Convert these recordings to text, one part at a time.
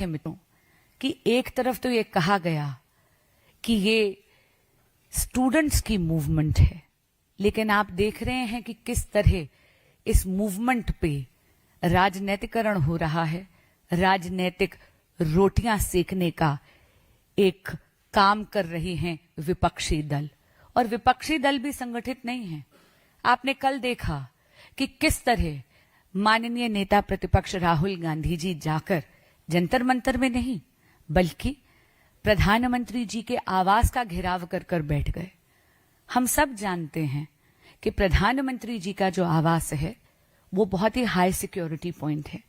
मित्रों कि एक तरफ तो ये कहा गया कि ये स्टूडेंट्स की मूवमेंट है, लेकिन आप देख रहे हैं कि किस तरह इस मूवमेंट पे राजनीतिकरण हो रहा है। राजनीतिक रोटियां सेकने का एक काम कर रही हैं विपक्षी दल, और विपक्षी दल भी संगठित नहीं है। आपने कल देखा कि किस तरह माननीय नेता प्रतिपक्ष राहुल गांधी जी जाकर जंतर मंतर में नहीं बल्कि प्रधानमंत्री जी के आवास का घेराव कर कर बैठ गए। हम सब जानते हैं कि प्रधानमंत्री जी का जो आवास है वो बहुत ही हाई सिक्योरिटी पॉइंट है।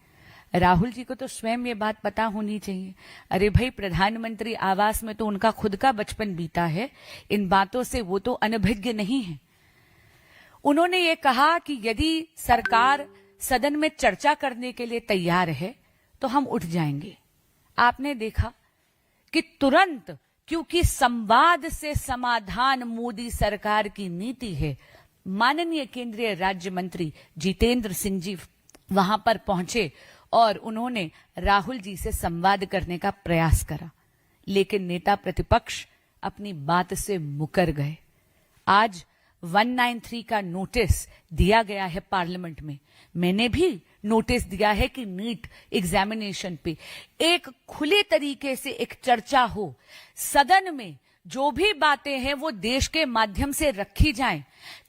राहुल जी को तो स्वयं ये बात पता होनी चाहिए। अरे भाई, प्रधानमंत्री आवास में तो उनका खुद का बचपन बीता है, इन बातों से वो तो अनभिज्ञ नहीं है। उन्होंने ये कहा कि यदि सरकार सदन में चर्चा करने के लिए तैयार है तो हम उठ जाएंगे। आपने देखा कि तुरंत, क्योंकि संवाद से समाधान मोदी सरकार की नीति है, माननीय केंद्रीय राज्य मंत्री जितेंद्र सिंह जी वहां पर पहुंचे और उन्होंने राहुल जी से संवाद करने का प्रयास करा, लेकिन नेता प्रतिपक्ष अपनी बात से मुकर गए। आज 193 का नोटिस दिया गया है पार्लियामेंट में। मैंने भी नोटिस दिया है कि नीट एग्जामिनेशन पे एक खुले तरीके से एक चर्चा हो, सदन में जो भी बातें हैं वो देश के माध्यम से रखी जाएं,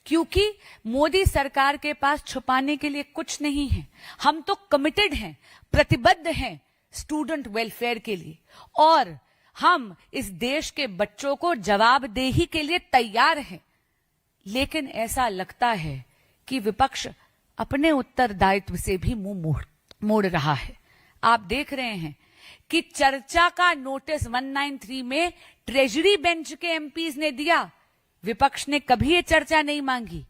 क्योंकि मोदी सरकार के पास छुपाने के लिए कुछ नहीं है। हम तो कमिटेड हैं, प्रतिबद्ध हैं स्टूडेंट वेलफेयर के लिए, और हम इस देश के बच्चों को जवाबदेही के लिए तैयार हैं। लेकिन ऐसा लगता है कि विपक्ष अपने उत्तरदायित्व से भी मुंह मोड़ रहा है। आप देख रहे हैं कि चर्चा का नोटिस 193 में ट्रेजरी बेंच के एमपीज ने दिया, विपक्ष ने कभी ये चर्चा नहीं मांगी।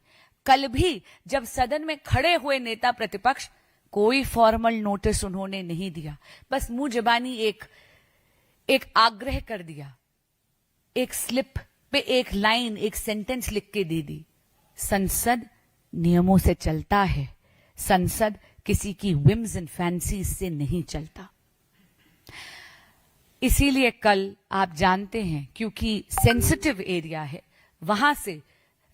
कल भी जब सदन में खड़े हुए नेता प्रतिपक्ष, कोई फॉर्मल नोटिस उन्होंने नहीं दिया, बस मुंह जबानी एक आग्रह कर दिया, एक स्लिप पे एक लाइन, एक सेंटेंस लिख के दे दी। संसद नियमों से चलता है, संसद किसी की विम्स एंड फैंसीज से नहीं चलता। इसीलिए कल आप जानते हैं, क्योंकि सेंसिटिव एरिया है, वहां से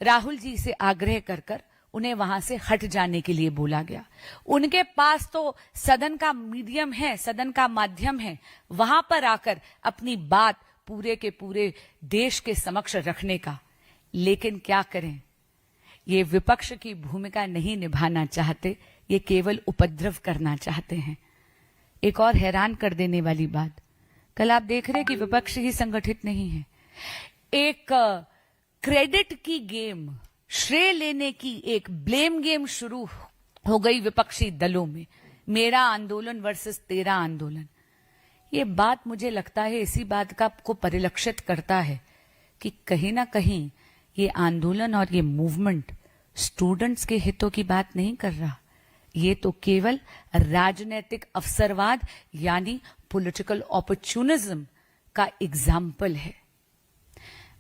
राहुल जी से आग्रह कर कर उन्हें वहां से हट जाने के लिए बोला गया। उनके पास तो सदन का मीडियम है, सदन का माध्यम है, वहां पर आकर अपनी बात पूरे के पूरे देश के समक्ष रखने का। लेकिन क्या करें, ये विपक्ष की भूमिका नहीं निभाना चाहते, ये केवल उपद्रव करना चाहते हैं। एक और हैरान कर देने वाली बात, कल आप देख रहे हैं कि विपक्ष ही संगठित नहीं है। एक क्रेडिट की गेम, श्रेय लेने की एक ब्लेम गेम शुरू हो गई विपक्षी दलों में। मेरा आंदोलन वर्सेस तेरा आंदोलन। ये बात मुझे लगता है इसी बात का को परिलक्षित करता है कि कहीं ना कहीं ये आंदोलन और ये मूवमेंट स्टूडेंट्स के हितों की बात नहीं कर रहा। ये तो केवल राजनीतिक अवसरवाद यानी पॉलिटिकल अपॉर्चुनिज्म का एग्जाम्पल है।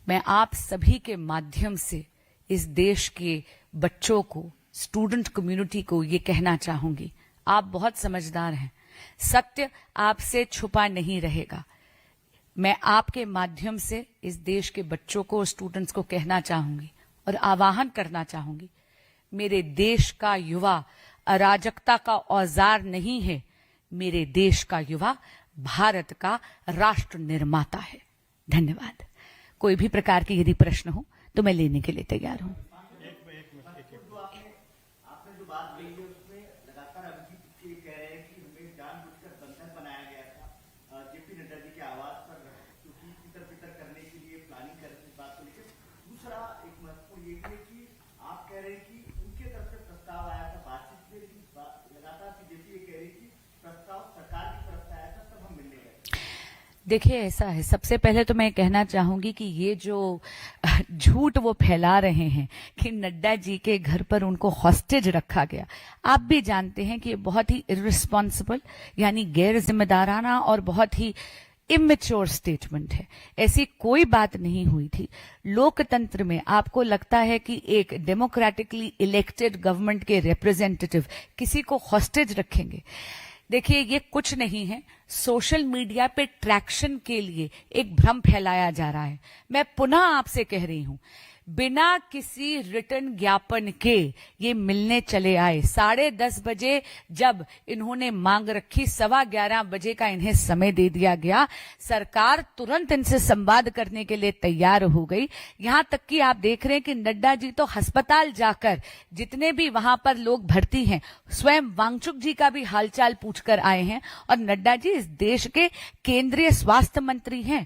मैं आप सभी के माध्यम से इस देश के बच्चों को, स्टूडेंट कम्युनिटी को ये कहना चाहूंगी, आप बहुत समझदार हैं, सत्य आपसे छुपा नहीं रहेगा। मैं आपके माध्यम से इस देश के बच्चों को, स्टूडेंट्स को कहना चाहूंगी और आह्वान करना चाहूंगी, मेरे देश का युवा अराजकता का औजार नहीं है, मेरे देश का युवा भारत का राष्ट्र निर्माता है। धन्यवाद। कोई भी प्रकार के यदि प्रश्न हो तो मैं लेने के लिए तैयार हूं। आपने जो बात कही है उसमें लगातार अभिजीत जी कह रहे हैं कि हमें जानबूझकर बंधन बनाया गया था जेपी नड्डा जी के आवाज पर, क्योंकि तितर-बितर करने के लिए प्लानिंग करने की बात को लेकर। दूसरा एक महत्वपूर्ण ये भी है कि आप कह रहे हैं कि उनके तरफ से प्रस्ताव आया था बातचीत में, लगातार बीजेपी ये कह रही थी प्रस्ताव सरकार की तरफ से आया था, तब हम मिलने गए। देखिए, ऐसा है, सबसे पहले तो मैं कहना चाहूंगी कि ये जो झूठ वो फैला रहे हैं कि नड्डा जी के घर पर उनको हॉस्टेज रखा गया, आप भी जानते हैं कि ये बहुत ही इररिस्पॉन्सिबल यानी गैर जिम्मेदाराना और बहुत ही इमेच्योर स्टेटमेंट है। ऐसी कोई बात नहीं हुई थी। लोकतंत्र में आपको लगता है कि एक डेमोक्रेटिकली इलेक्टेड गवर्नमेंट के रिप्रेजेंटेटिव किसी को हॉस्टेज रखेंगे? देखिए, ये कुछ नहीं है, सोशल मीडिया पे ट्रैक्शन के लिए एक भ्रम फैलाया जा रहा है। मैं पुनः आपसे कह रही हूं, बिना किसी रिटर्न ज्ञापन के ये मिलने चले आए। 10:30 बजे जब इन्होंने मांग रखी, 11:15 बजे का इन्हें समय दे दिया गया। सरकार तुरंत इनसे संवाद करने के लिए तैयार हो गई। यहां तक कि आप देख रहे हैं कि नड्डा जी तो अस्पताल जाकर जितने भी वहां पर लोग भर्ती हैं, स्वयं वांगचुक जी का भी हालचाल पूछकर आए हैं। और नड्डा जी इस देश के केंद्रीय स्वास्थ्य मंत्री हैं।